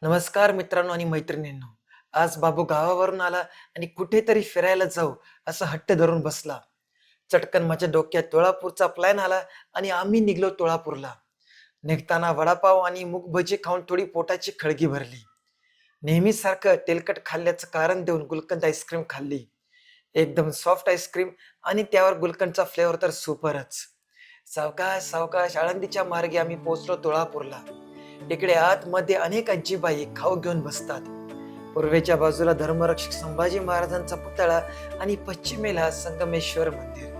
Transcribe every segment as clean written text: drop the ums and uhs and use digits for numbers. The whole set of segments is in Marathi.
नमस्कार मित्रांनो आणि मैत्रिणींनो. आज बाबू गावावरून आला आणि कुठेतरी फिरायला जाऊ असं हट्ट धरून बसला. चटकन माझ्या डोक्यात तुळापूरचा प्लॅन आला आणि आम्ही निघलो तुळापूरला. निघताना वडापाव आणि मूग भजी खाऊन थोडी पोटाची खळगी भरली. नेहमीसारखं तेलकट खाल्ल्याचं कारण देऊन गुलकंद आईस्क्रीम खाल्ली. एकदम सॉफ्ट आईस्क्रीम आणि त्यावर गुलकंदचा फ्लेवर तर सुपरच. सावकाश सावकाश आळंदीच्या मार्गे आम्ही पोहोचलो तुळापूरला. इकडे आतमध्ये अनेक आजीबाई खाऊ घेऊन बसतात. पूर्वेच्या बाजूला धर्मरक्षक संभाजी महाराजांचा पुतळा आणि पश्चिमेला संगमेश्वर मंदिर.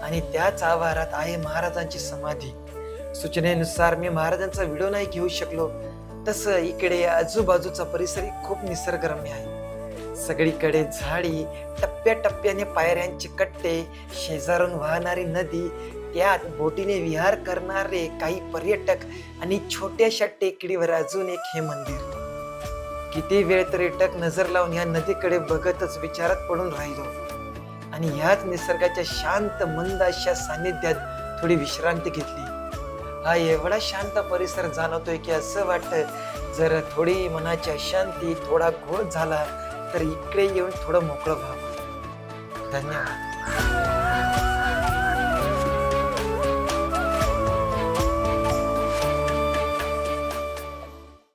आणि त्याच आवारात आहे महाराजांची समाधी. सूचनेनुसार मी महाराजांचा व्हिडिओ नाही घेऊ शकलो. तसं इकडे आजूबाजूचा परिसर खूप निसर्गरम्य आहे. सगळीकडे झाडी, टप्प्याटप्प्याने पायऱ्यांचे कट्टे, शेजारून वाहणारी नदी, त्यात बोटीने विहार करणारे काही पर्यटक आणि छोट्याशा टेकडीवर अजून एक हे मंदिर. किती वेळ तरी टक नजर लावून या नदीकडे बघतच विचारात पडून राहिलो आणि ह्याच निसर्गाच्या शांत मंद अशा सानिध्यात थोडी विश्रांती घेतली. हा एवढा शांत परिसर जाणवतोय की असं वाटतं जर थोडी मनाची अशांती, थोडा घोळ झाला तर इकडे येऊन थोडं मोकळं व्हावं. धन्यवाद.